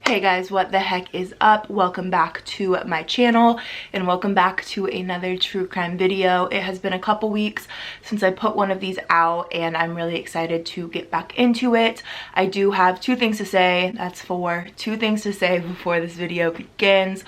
Hey guys, what the heck is up? Welcome back to my channel and welcome back to another true crime video. It has been a couple weeks since I put one of these out and I'm really excited to get back into it. I do have two things to say. That's two things to say before this video begins.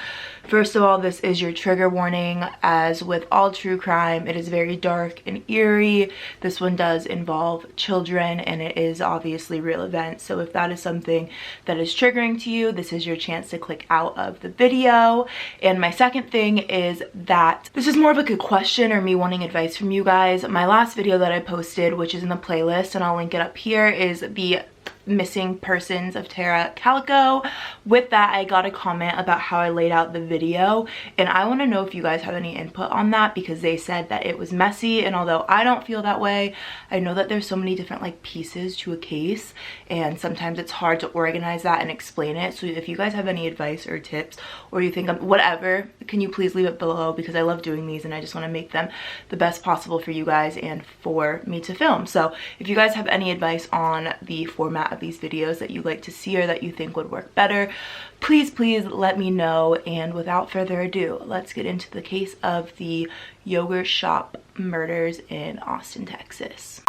First of all, this is your trigger warning. As with all true crime, it is very dark and eerie. This one does involve children and it is obviously real events. So if that is something that is triggering to you, this is your chance to click out of the video. And my second thing is that this is more of like a question or me wanting advice from you guys. My last video that I posted, which is in the playlist and I'll link it up here, is the missing persons of Tara Calico. With that, I got a comment about how I laid out the video and I want to know if you guys have any input on that, because they said that it was messy, and although I don't feel that way, I know that there's so many different like pieces to a case and sometimes it's hard to organize that and explain it. So if you guys have any advice or tips, or you think whatever, can you please leave it below, because I love doing these and I just want to make them the best possible for you guys and for me to film. So if you guys have any advice on the format of these videos that you'd like to see or that you think would work better, please let me know. And without further ado, let's get into the case of the yogurt shop murders in Austin, Texas.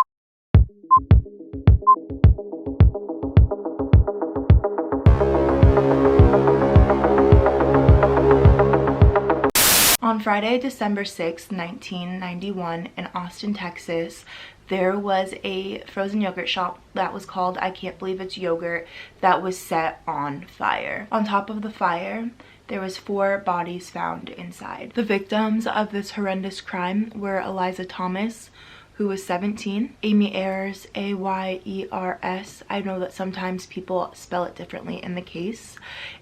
On Friday, December 6, 1991, in Austin, Texas, there was a frozen yogurt shop that was called I Can't Believe It's Yogurt that was set on fire. On top of the fire, there was 4 bodies found inside. The victims of this horrendous crime were Eliza Thomas, who was 17, Amy Ayers, A-Y-E-R-S. I know that sometimes people spell it differently in the case,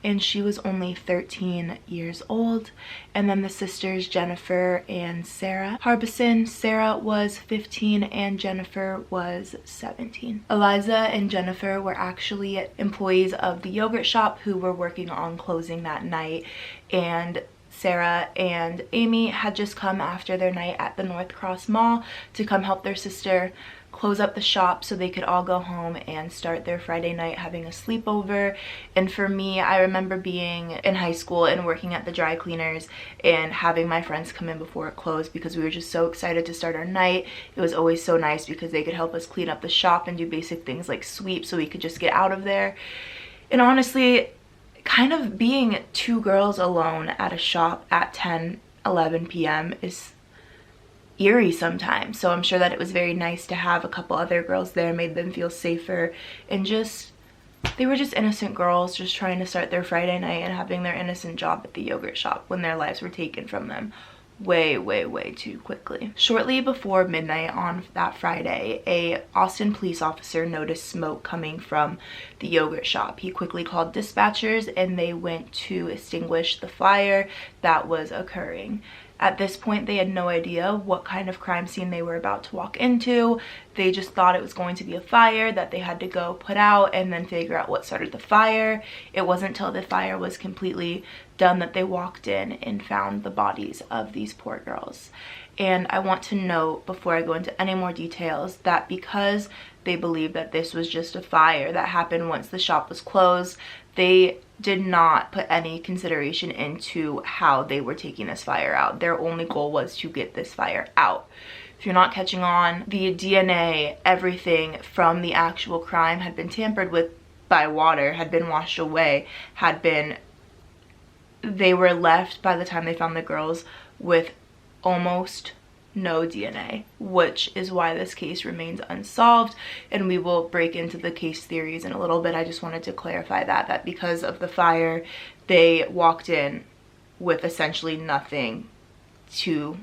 and she was only 13 years old. And then the sisters Jennifer and Sarah Harbison. Sarah was 15 and Jennifer was 17. Eliza and Jennifer were actually employees of the yogurt shop who were working on closing that night, and Sarah and Amy had just come after their night at the North Cross Mall to come help their sister close up the shop so they could all go home and start their Friday night having a sleepover. And for me, I remember being in high school and working at the dry cleaners and having my friends come in before it closed because we were just so excited to start our night. It was always so nice because they could help us clean up the shop and do basic things like sweep so we could just get out of there. And honestly, kind of being 2 girls alone at a shop at 10-11 p.m. is eerie sometimes. So I'm sure that it was very nice to have a couple other girls there, made them feel safer, and just they were just innocent girls just trying to start their Friday night and having their innocent job at the yogurt shop when their lives were taken from them way too quickly. Shortly before midnight on that Friday, a Austin police officer noticed smoke coming from the yogurt shop. He quickly called dispatchers and they went to extinguish the fire that was occurring. At this point, they had no idea what kind of crime scene they were about to walk into. They just thought it was going to be a fire that they had to go put out and then figure out what started the fire. It wasn't until the fire was completely done that they walked in and found the bodies of these poor girls. And I want to note, before I go into any more details, that because they believed that this was just a fire that happened once the shop was closed, they did not put any consideration into how they were taking this fire out. Their only goal was to get this fire out. If you're not catching on, the DNA, everything from the actual crime had been tampered with by water, had been washed away, they were left by the time they found the girls with almost no DNA, which is why this case remains unsolved, and we will break into the case theories in a little bit. I just wanted to clarify that because of the fire, they walked in with essentially nothing to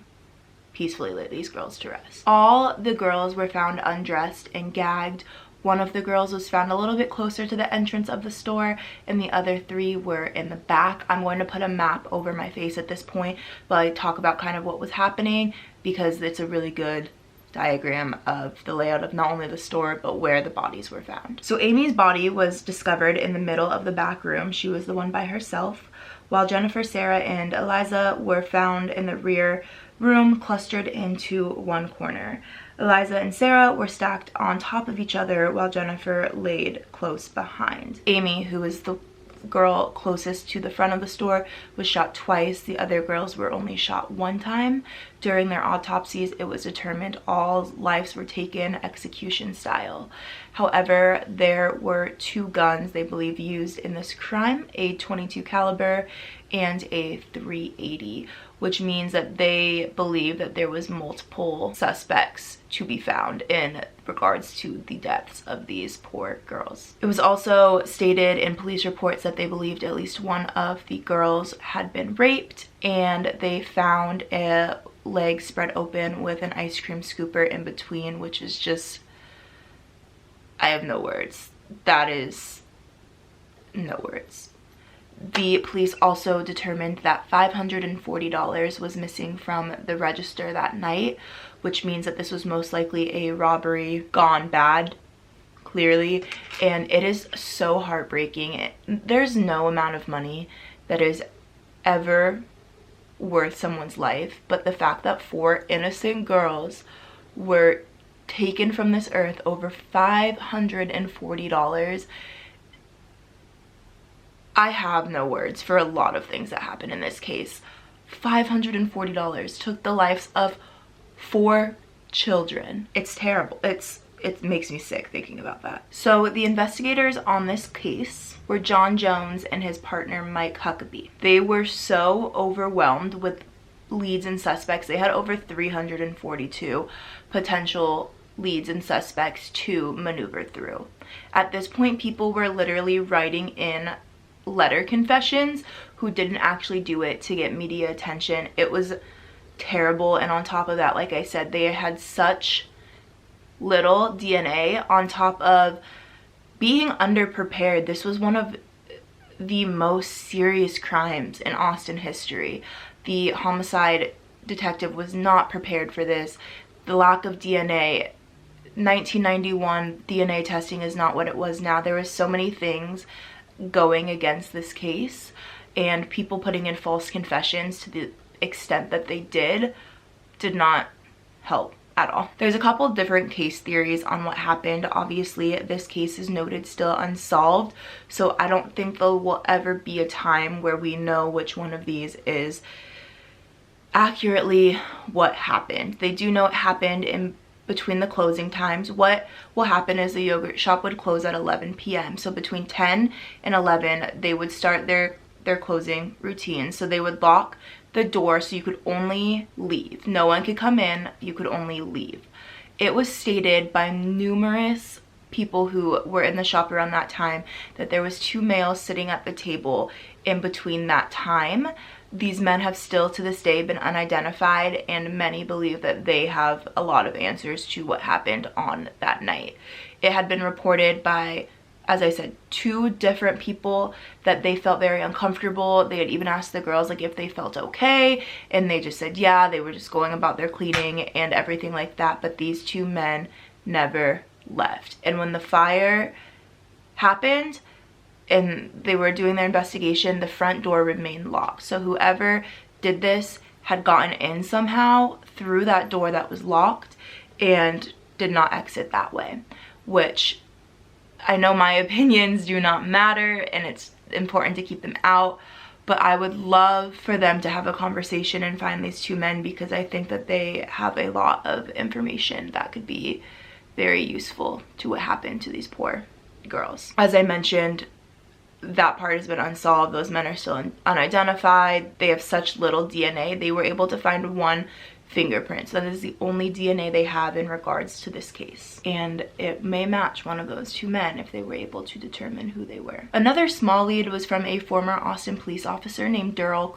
peacefully lay these girls to rest. All the girls were found undressed and gagged. One of the girls was found a little bit closer to the entrance of the store and the other 3 were in the back. I'm going to put a map over my face at this point, but I talk about kind of what was happening because it's a really good diagram of the layout of not only the store but where the bodies were found. So Amy's body was discovered in the middle of the back room. She was the one by herself, while Jennifer, Sarah, and Eliza were found in the rear room clustered into one corner. Eliza and Sarah were stacked on top of each other while Jennifer laid close behind. Amy, who is the girl closest to the front of the store was shot twice. The other girls were only shot one time. During their autopsies, it was determined all lives were taken execution style. However, there were 2 guns they believe used in this crime, a .22 caliber and a .380, which means that they believe that there was multiple suspects to be found in regards to the deaths of these poor girls. It was also stated in police reports that they believed at least one of the girls had been raped, and they found a leg spread open with an ice cream scooper in between, which is just, I have no words. That is no words. The police also determined that $540 was missing from the register that night, which means that this was most likely a robbery gone bad, clearly. And it is so heartbreaking. There's no amount of money that is ever worth someone's life, but the fact that 4 innocent girls were taken from this earth over $540, I have no words for a lot of things that happened in this case. $540 took the lives of 4 children. It's terrible. It makes me sick thinking about that. So the investigators on this case were John Jones and his partner Mike Huckabee. They were so overwhelmed with leads and suspects. They had over 342 potential leads and suspects to maneuver through. At this point, people were literally writing in letter confessions who didn't actually do it to get media attention. It was terrible. And on top of that, like I said, they had such little DNA on top of being underprepared. This was one of the most serious crimes in Austin history. The homicide detective was not prepared for this. The lack of DNA, 1991 DNA testing is not what it was now. There were so many things going against this case, and people putting in false confessions to the extent that they did not help at all. There's a couple different case theories on what happened. Obviously, this case is noted still unsolved, so I don't think there will ever be a time where we know which one of these is accurately what happened. They do know it happened in between the closing times. What will happen is the yogurt shop would close at 11 p.m. So between 10 and 11, they would start their closing routine. So they would lock the door so you could only leave. No one could come in, you could only leave. It was stated by numerous people who were in the shop around that time that there was 2 males sitting at the table in between that time. These men have still to this day been unidentified, and many believe that they have a lot of answers to what happened on that night. It had been reported by, as I said, 2 different people that they felt very uncomfortable. They had even asked the girls like if they felt okay, and they just said yeah, they were just going about their cleaning and everything like that. But these 2 men never left. And when the fire happened and they were doing their investigation, the front door remained locked. So whoever did this had gotten in somehow through that door that was locked and did not exit that way, which I know my opinions do not matter and it's important to keep them out, but I would love for them to have a conversation and find these 2 men, because I think that they have a lot of information that could be very useful to what happened to these poor girls. As I mentioned, that part has been unsolved. Those men are still unidentified. They have such little DNA. They were able to find 1 fingerprint. So that is the only DNA they have in regards to this case. And it may match one of those 2 men if they were able to determine who they were. Another small lead was from a former Austin police officer named Trull.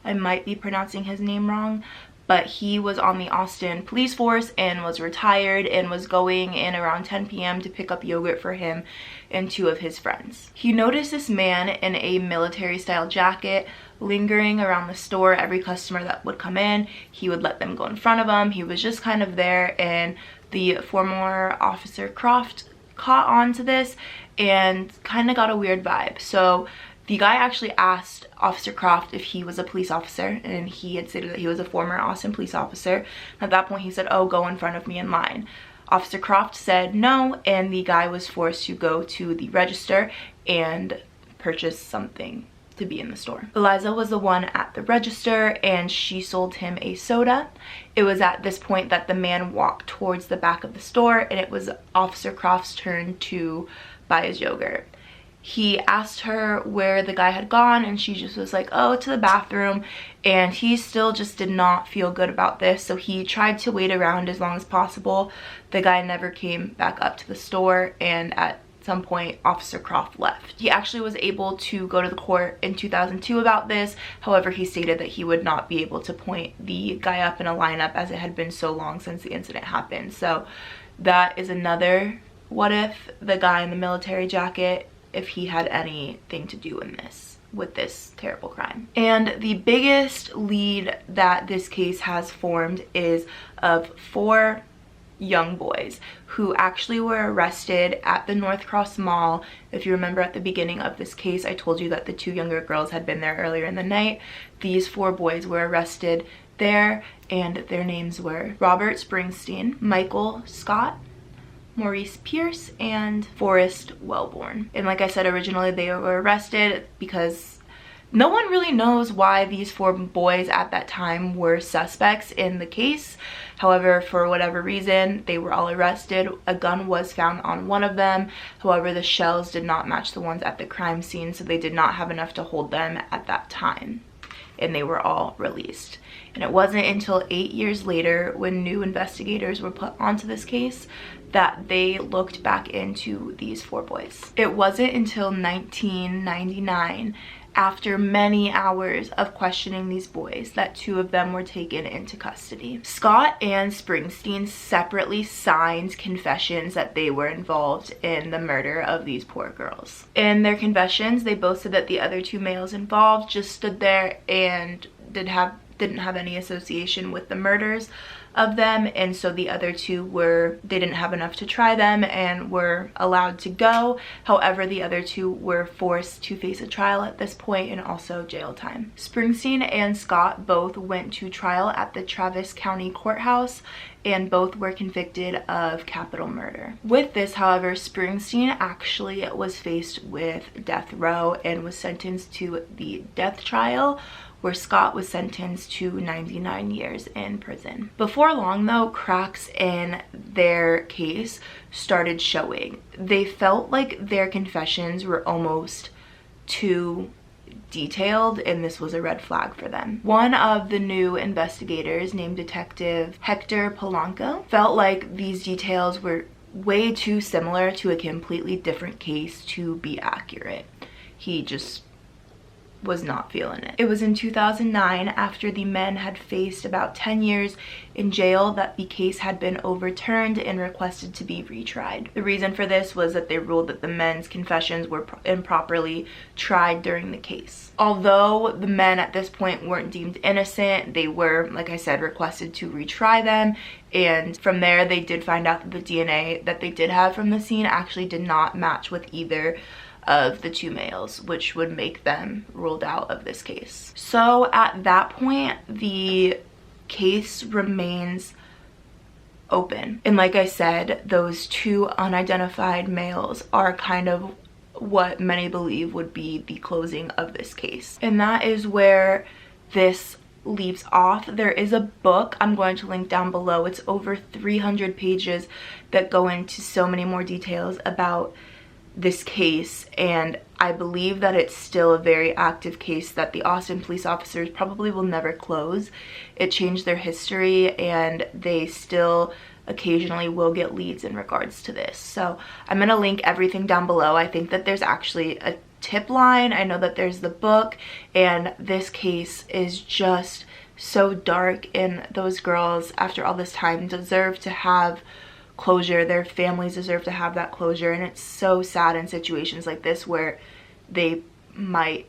I might be pronouncing his name wrong, but he was on the Austin police force and was retired and was going in around 10 p.m. to pick up yogurt for him and 2 of his friends. He noticed this man in a military style jacket lingering around the store. Every customer that would come in, he would let them go in front of him. He was just kind of there, and the former officer Croft caught on to this and kind of got a weird vibe. So the guy actually asked Officer Croft if he was a police officer, and he had stated that he was a former Austin police officer. At that point, he said, "Oh, go in front of me in line." Officer Croft said no, and the guy was forced to go to the register and purchase something to be in the store. Eliza was the one at the register, and she sold him a soda. It was at this point that the man walked towards the back of the store, and it was Officer Croft's turn to buy his yogurt. He asked her where the guy had gone, and she just was like, oh, to the bathroom. And he still just did not feel good about this, so he tried to wait around as long as possible. The guy never came back up to the store, and at some point Officer Croft left. He actually was able to go to the court in 2002 about this. However, he stated that he would not be able to point the guy up in a lineup as it had been so long since the incident happened. So that is another what if the guy in the military jacket, if he had anything to do in this with this terrible crime. And the biggest lead that this case has formed is of 4 young boys who actually were arrested at the North Cross Mall. If you remember at the beginning of this case, I told you that the 2 younger girls had been there earlier in the night. These 4 boys were arrested there, and their names were Robert Springsteen, Michael Scott, Maurice Pierce, and Forrest Wellborn. And like I said, originally they were arrested because no one really knows why these 4 boys at that time were suspects in the case. However, for whatever reason, they were all arrested. A gun was found on one of them. However, the shells did not match the ones at the crime scene, so they did not have enough to hold them at that time. And they were all released. And it wasn't until 8 years later, when new investigators were put onto this case, that they looked back into these 4 boys. It wasn't until 1999, after many hours of questioning these boys, that 2 of them were taken into custody. Scott and Springsteen separately signed confessions that they were involved in the murder of these poor girls. In their confessions, they both said that the other 2 males involved just stood there and didn't have any association with the murders of them, and so the other 2 they didn't have enough to try them and were allowed to go. However, the other 2 were forced to face a trial at this point and also jail time. Springsteen and Scott both went to trial at the Travis County Courthouse, and both were convicted of capital murder. With this, however, Springsteen actually was faced with death row and was sentenced to the death trial, where Scott was sentenced to 99 years in prison. Before long though, cracks in their case started showing. They felt like their confessions were almost too detailed, and this was a red flag for them. One of the new investigators, named Detective Hector Polanco, felt like these details were way too similar to a completely different case to be accurate. He just was not feeling it. It was in 2009, after the men had faced about 10 years in jail, that the case had been overturned and requested to be retried. The reason for this was that they ruled that the men's confessions were improperly tried during the case. Although the men at this point weren't deemed innocent, they were, like I said, requested to retry them, and from there they did find out that the DNA that they did have from the scene actually did not match with either of the 2 males, which would make them ruled out of this case. So at that point, the case remains open. And like I said, those 2 unidentified males are kind of what many believe would be the closing of this case. And that is where this leaves off. There is a book I'm going to link down below. It's over 300 pages that go into so many more details about this case, and I believe that it's still a very active case that the Austin police officers probably will never close. It changed their history, and they still occasionally will get leads in regards to this. So I'm going to link everything down below. I think that there's actually a tip line. I know that there's the book, and this case is just so dark, and those girls, after all this time, deserve to have closure. Their families deserve to have that closure, and it's so sad in situations like this where they might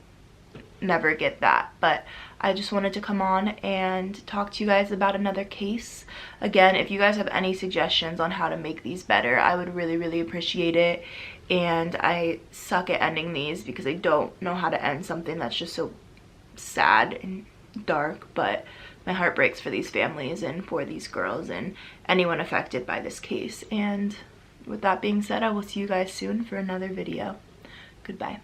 never get that. But I just wanted to come on and talk to you guys about another case. Again, if you guys have any suggestions on how to make these better, I would really appreciate it. And I suck at ending these because I don't know how to end something that's just so sad and dark, but my heart breaks for these families and for these girls and anyone affected by this case. And with that being said, I will see you guys soon for another video. Goodbye.